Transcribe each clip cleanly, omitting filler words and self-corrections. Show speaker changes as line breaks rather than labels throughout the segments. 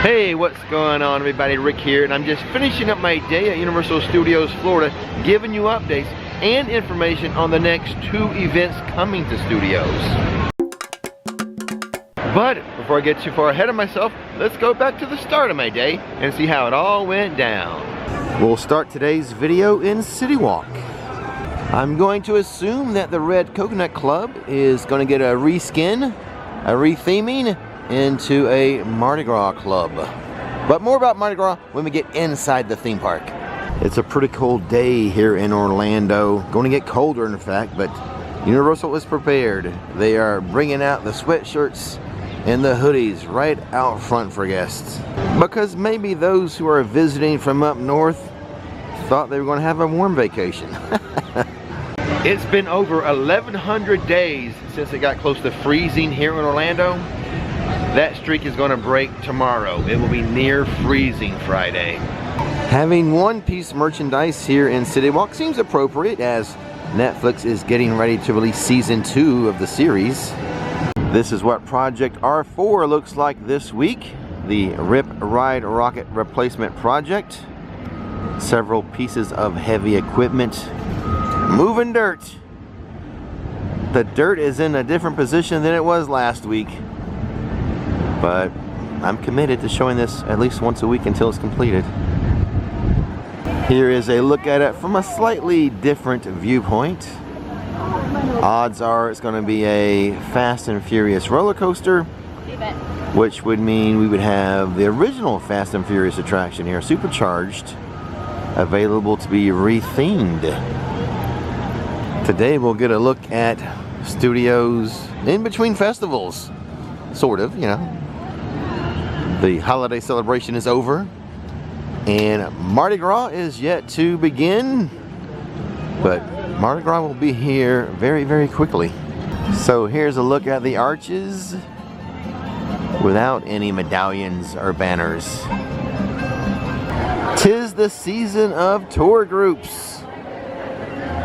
Hey, what's going on everybody? Rick here, and I'm just finishing up my day at Universal Studios Florida, giving you updates and information on the next 2 events coming to studios. But before I get too far ahead of myself, let's go back to the start of my day and see how it all went down. We'll start today's video in CityWalk. I'm going to assume that the Red Coconut Club is going to get a reskin, a retheming into a Mardi Gras club. But more about Mardi Gras when we get inside the theme park. It's a pretty cold day here in Orlando. Going to get colder in fact, but Universal is prepared. They are bringing out the sweatshirts and the hoodies right out front for guests. Because maybe those who are visiting from up north thought they were going to have a warm vacation. It's been over 1,100 days since it got close to freezing here in Orlando. That streak is going to break tomorrow. It will be near freezing Friday. Having one-piece merchandise here in CityWalk seems appropriate as Netflix is getting ready to release season 2 of the series. This is what Project R4 looks like this week. The Rip Ride Rocket Replacement Project. Several pieces of heavy equipment. Moving dirt. The dirt is in a different position than it was last week. But I'm committed to showing this at least once a week until it's completed. Here is a look at it from a slightly different viewpoint. Odds are it's going to be a Fast and Furious roller coaster, which would mean we would have the original Fast and Furious attraction here, supercharged, available to be rethemed. Today we'll get a look at studios in between festivals, sort of, you know. The holiday celebration is over, and Mardi Gras is yet to begin, but Mardi Gras will be here very, very quickly. So here's a look at the arches without any medallions or banners. 'Tis the season of tour groups.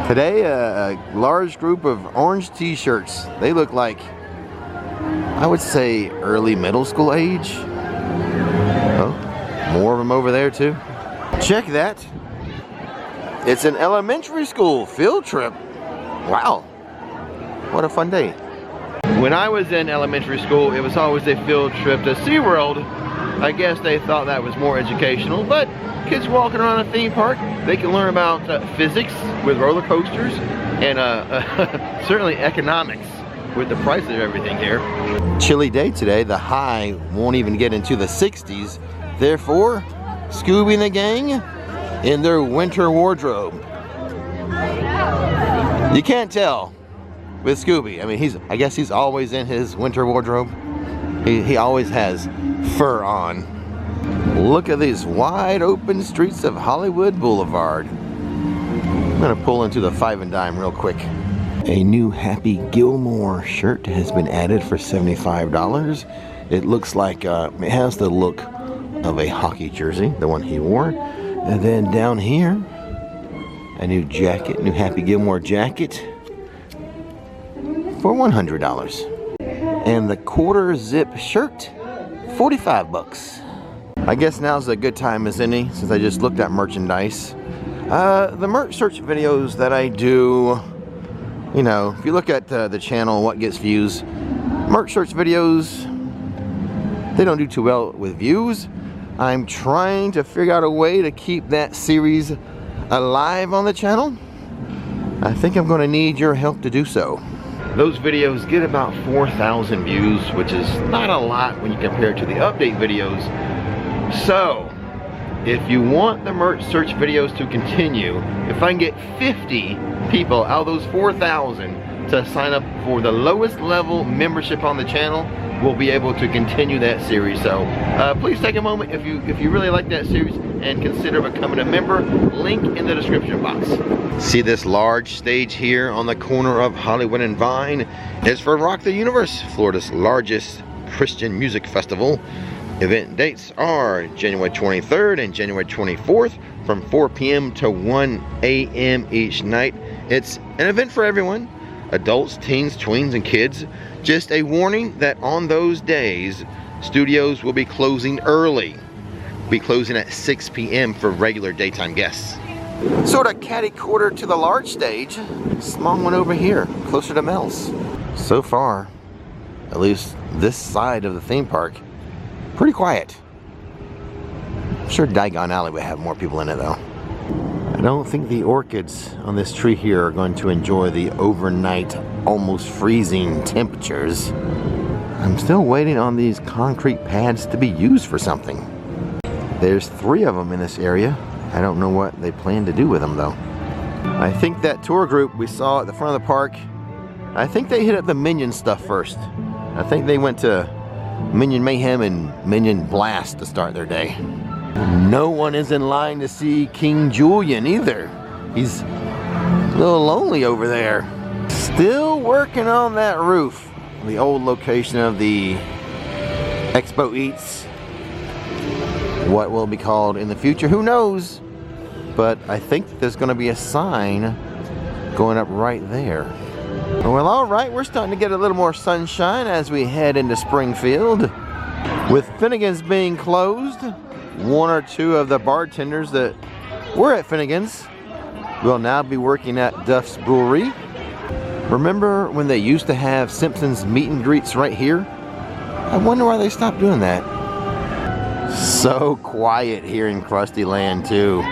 Today, a large group of orange t-shirts. They look like, I would say, early middle school age. Oh, more of them over there too. Check that. It's an elementary school field trip. Wow. What a fun day. When I was in elementary school, it was always a field trip to SeaWorld. I guess they thought that was more educational, but kids walking around a theme park, they can learn about physics with roller coasters and certainly economics with the price of everything here. Chilly day today. The high won't even get into the 60s. Therefore, Scooby and the gang in their winter wardrobe. You can't tell with Scooby. I mean, I guess he's always in his winter wardrobe. He always has fur on. Look at these wide open streets of Hollywood Boulevard. I'm gonna pull into the 5 and Dime real quick. A new Happy Gilmore shirt has been added for $75. It looks like it has the look of a hockey jersey, the one he wore. And then down here, a new jacket, new Happy Gilmore jacket for $100. And the quarter zip shirt, 45 bucks. I guess now's a good time as any, since I just looked at merchandise. The merch search videos that I do, you know, if you look at the channel, what gets views, merch search videos, they don't do too well with views. I'm trying to figure out a way to keep that series alive on the channel. I think I'm going to need your help to do so. Those videos get about 4,000 views, which is not a lot when you compare it to the update videos. So, if you want the merch search videos to continue, if I can get 50 people out of those 4,000 to sign up for the lowest level membership on the channel, we'll be able to continue that series. So please take a moment if you really like that series and consider becoming a member. Link in the description box. See this large stage here on the corner of Hollywood and Vine? It's for Rock the Universe, Florida's largest Christian music festival. Event dates are January 23rd and January 24th from 4 p.m. to 1 a.m. each night. It's an event for everyone, adults, teens, tweens, and kids. Just a warning that on those days, studios will be closing early. Be closing at 6 p.m. for regular daytime guests. Sort of catty-corner to the large stage. Small one over here, closer to Mel's. So far, at least this side of the theme park, pretty quiet. I'm sure Diagon Alley would have more people in it though. I don't think the orchids on this tree here are going to enjoy the overnight, almost freezing temperatures. I'm still waiting on these concrete pads to be used for something. There's 3 of them in this area. I don't know what they plan to do with them though. I think that tour group we saw at the front of the park, I think they hit up the Minion stuff first. I think they went to Minion Mayhem and Minion Blast to start their day. No one is in line to see King Julian either. He's a little lonely over there. Still working on that roof. The old location of the Expo Eats. What will it be called in the future? Who knows? But I think there's going to be a sign going up right there. Well, alright, we're starting to get a little more sunshine as we head into Springfield. With Finnegan's being closed, 1 or 2 of the bartenders that were at Finnegan's will now be working at Duff's Brewery. Remember when they used to have Simpsons meet and greets right here? I wonder why they stopped doing that. So quiet here in Krusty Land too.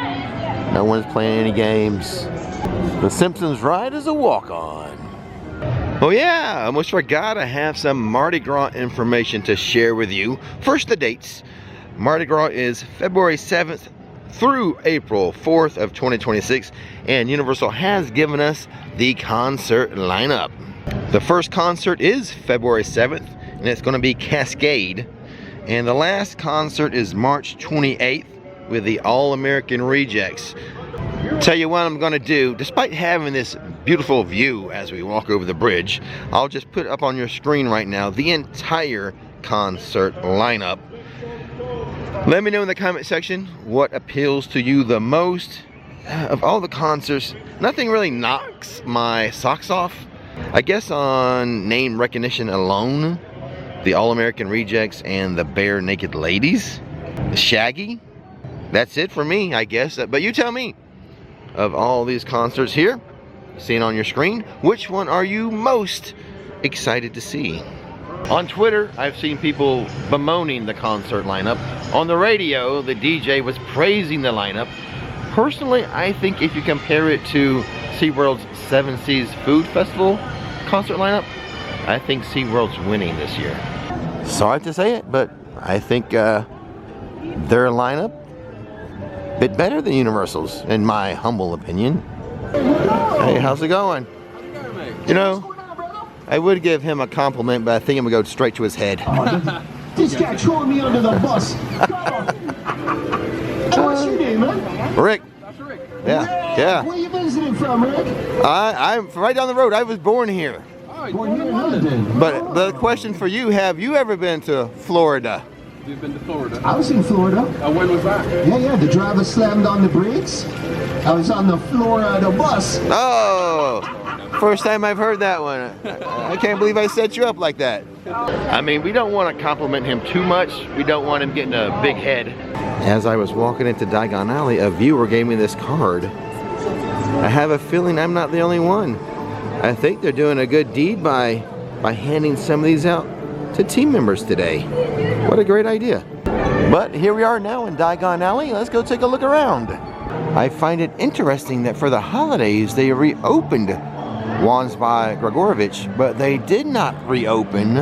No one's playing any games. The Simpsons ride is a walk-on. Oh yeah, I almost forgot I have some Mardi Gras information to share with you. First, the dates. Mardi Gras is February 7th through April 4th of 2026, and Universal has given us the concert lineup. The first concert is February 7th, and it's going to be Cascade. And the last concert is March 28th with the All-American Rejects. Tell you what I'm going to do, despite having this beautiful view as we walk over the bridge, I'll just put up on your screen right now the entire concert lineup. Let me know in the comment section what appeals to you the most. Of all the concerts, nothing really knocks my socks off. I guess on name recognition alone, the All-American Rejects and the Bare Naked Ladies, Shaggy. That's it for me, I guess. But you tell me, of all these concerts here, seen on your screen, which one are you most excited to see? On Twitter, I've seen people bemoaning the concert lineup. On the radio, the DJ was praising the lineup. Personally, I think if you compare it to SeaWorld's Seven Seas Food Festival concert lineup, I think SeaWorld's winning this year. Sorry to say it, but I think their lineup a bit better than Universal's, in my humble opinion. Hey, how's it going? You know, I would give him a compliment, but I think I'm gonna go straight to his head.
This guy throwing me under the bus. What's your name, man?
Rick.
That's Rick.
Yeah, yeah.
Where you visiting from, Rick?
I'm right down the road. I was born here.
Born here in London.
But the question for you, have you ever been to Florida?
You've been to Florida?
I was in Florida.
When was that?
Yeah, the driver slammed on the brakes. I was on the floor of the bus.
Oh, first time I've heard that one. I can't believe I set you up like that. I mean, we don't want to compliment him too much. We don't want him getting a big head. As I was walking into Diagon Alley, a viewer gave me this card. I have a feeling I'm not the only one. I think they're doing a good deed by handing some of these out to team members today. What a great idea. But here we are now in Diagon Alley. Let's go take a look around. I find it interesting that for the holidays they reopened Wands by Gregorovich, but they did not reopen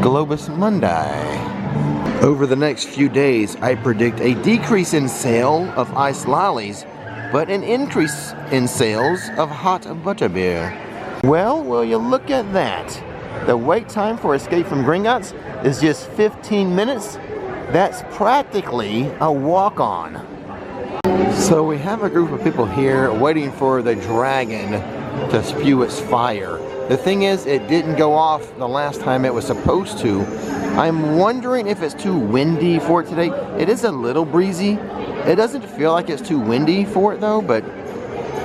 Globus Mundi. Over the next few days, I predict a decrease in sale of ice lollies, but an increase in sales of hot butterbeer. Well, will you look at that? The wait time for Escape from Gringotts is just 15 minutes. That's practically a walk-on. So we have a group of people here waiting for the dragon to spew its fire. The thing is, it didn't go off the last time it was supposed to. I'm wondering if it's too windy for it today. It is a little breezy. It doesn't feel like it's too windy for it though, but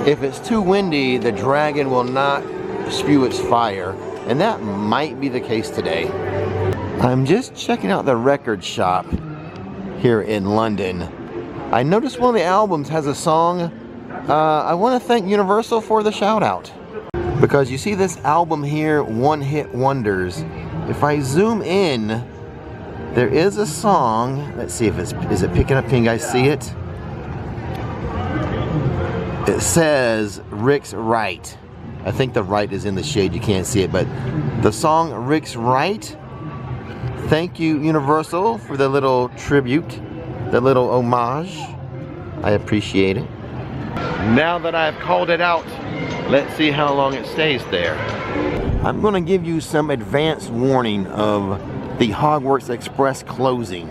if it's too windy, the dragon will not spew its fire. And that might be the case today. I'm just checking out the record shop here in London. I noticed one of the albums has a song. I want to thank Universal for the shout out. Because you see this album here, One Hit Wonders. If I zoom in, there is a song. Let's see if is it picking up? Can you guys see it? It says Rix Right. I think the right is in the shade, you can't see it, but the song Rix Right. Thank you, Universal, for the little tribute, the little homage. I appreciate it. Now that I've called it out, let's see how long it stays there. I'm going to give you some advance warning of the Hogwarts Express closing.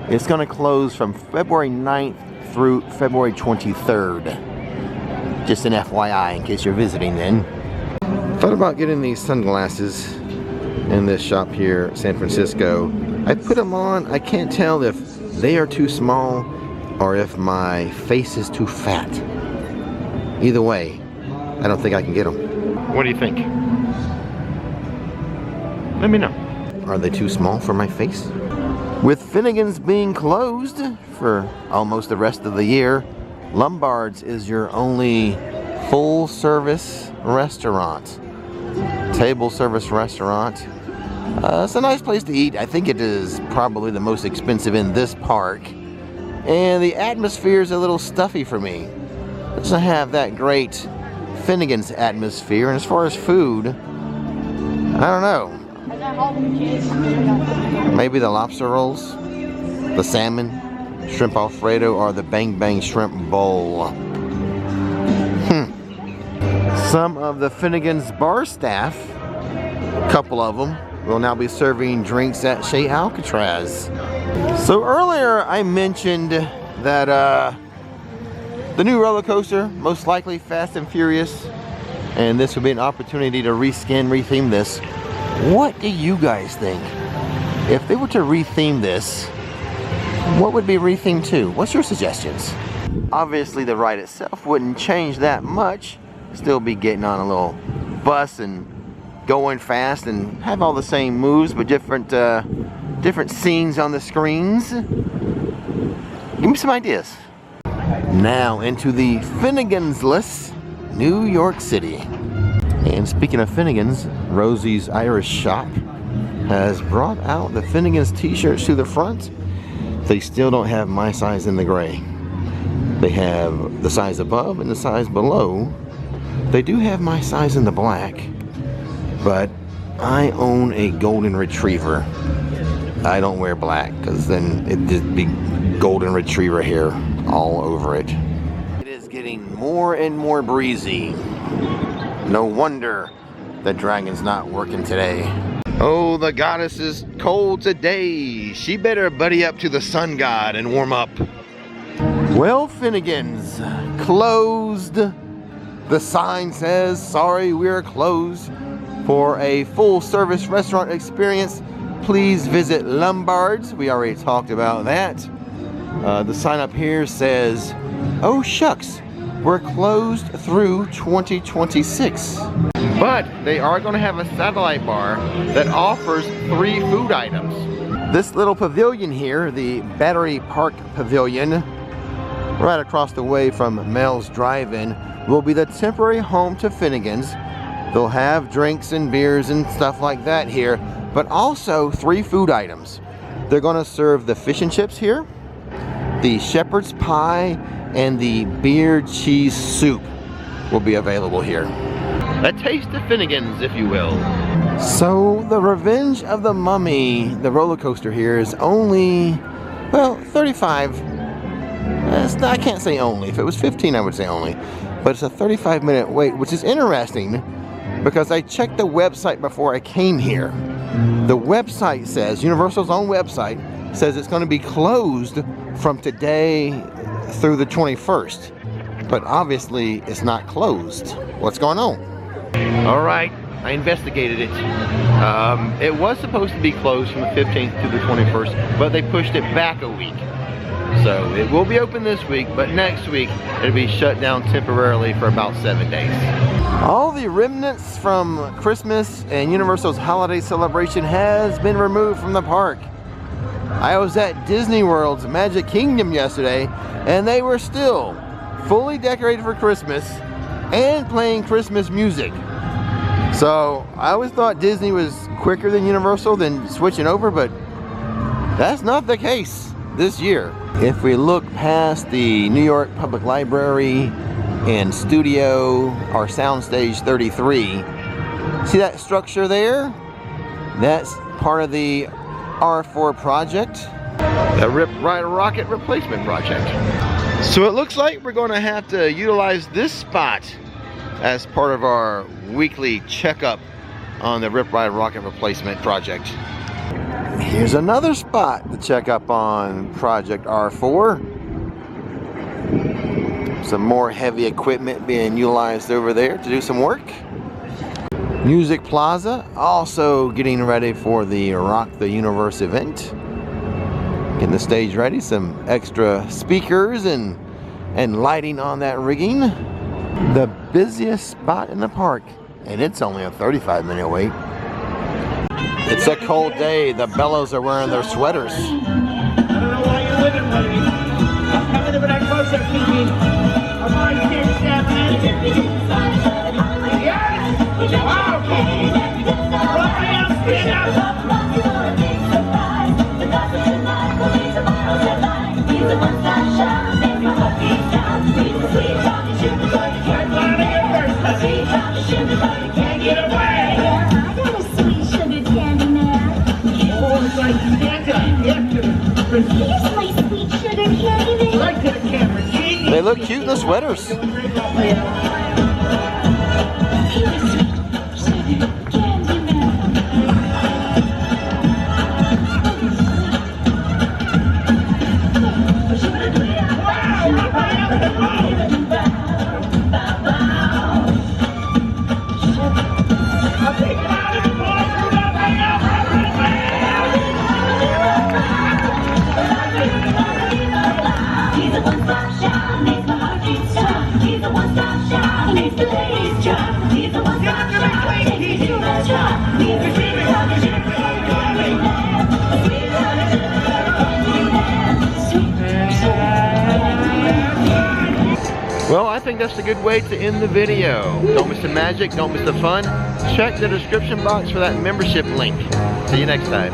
It's going to close from February 9th through February 23rd. Just an FYI in case you're visiting then. Thought about getting these sunglasses in this shop here in San Francisco. I put them on. I can't tell if they are too small or if my face is too fat. Either way, I don't think I can get them. What do you think? Let me know. Are they too small for my face? With Finnegan's being closed for almost the rest of the year, Lombard's is your only full service restaurant. Table service restaurant. It's a nice place to eat. I think it is probably the most expensive in this park. And the atmosphere is a little stuffy for me. It doesn't have that great Finnegan's atmosphere. And as far as food, I don't know. Maybe the lobster rolls, the salmon, shrimp Alfredo, or the Bang Bang shrimp bowl. Some of the Finnegan's bar staff, a couple of them, will now be serving drinks at Chez Alcatraz. So earlier I mentioned that the new roller coaster, most likely Fast and Furious, and this would be an opportunity to retheme this. What do you guys think? If they were to retheme this, what would be rethemed to? What's your suggestions? Obviously the ride itself wouldn't change that much. Still be getting on a little bus and going fast and have all the same moves but different scenes on the screens. Give me some ideas. Now into the Finnegan's-less New York City. And speaking of Finnegan's, Rosie's Irish Shop has brought out the Finnegan's t-shirts to the front. They still don't have my size in the gray. They have the size above and the size below. They do have my size in the black, but I own a golden retriever. I don't wear black because then it'd just be golden retriever hair all over it. It is getting more and more breezy. No wonder the dragon's not working today. Oh, the goddess is cold today. She better buddy up to the sun god and warm up. Well, Finnegan's closed. The sign says, sorry, we're closed. For a full service restaurant experience, please visit Lombard's. We already talked about that. The sign up here says, oh shucks, we're closed through 2026. But they are going to have a satellite bar that offers 3 food items. This little pavilion here, the Battery Park Pavilion, right across the way from Mel's Drive-In, will be the temporary home to Finnegan's. They'll have drinks and beers and stuff like that here, but also 3 food items. They're going to serve the fish and chips here, the shepherd's pie, and the beer cheese soup will be available here. A taste of Finnegan's, if you will. So the Revenge of the Mummy, the roller coaster here, is only, well, 35. I can't say only. If it was 15, I would say only. But it's a 35-minute wait, which is interesting because I checked the website before I came here. The website says, Universal's own website, says it's going to be closed from today through the 21st. But obviously, it's not closed. What's going on? All right, I investigated it. It was supposed to be closed from the 15th to the 21st, but they pushed it back a week. So it will be open this week, but next week it'll be shut down temporarily for about 7 days. All the remnants from Christmas and Universal's holiday celebration has been removed from the park. I was at Disney World's Magic Kingdom yesterday, and they were still fully decorated for Christmas and playing Christmas music. So I always thought Disney was quicker than Universal than switching over, but that's not the case this year. If we look past the New York Public Library and studio, our soundstage 33, see that structure there? That's part of the R4 project, the Rip Ride Rocket replacement project. So it looks like we're going to have to utilize this spot as part of our weekly checkup on the Rip Ride Rocket replacement project. Here's another spot to check up on Project R4. Some more heavy equipment being utilized over there to do some work. Music Plaza also getting ready for the Rock the Universe event. Getting the stage ready, some extra speakers and lighting on that rigging. The busiest spot in the park, and it's only a 35-minute wait. It's a cold day. The bellows are wearing their sweaters.
I don't know why you're living with me. I'm coming to that closer, Kiki. I'm on 10-7. Yes! Wow! Rory, I'm speeding up! Can't get away!
They look cute in the sweaters. Well, I think that's a good way to end the video. Don't miss the magic, don't miss the fun. Check the description box for that membership link. See you next time.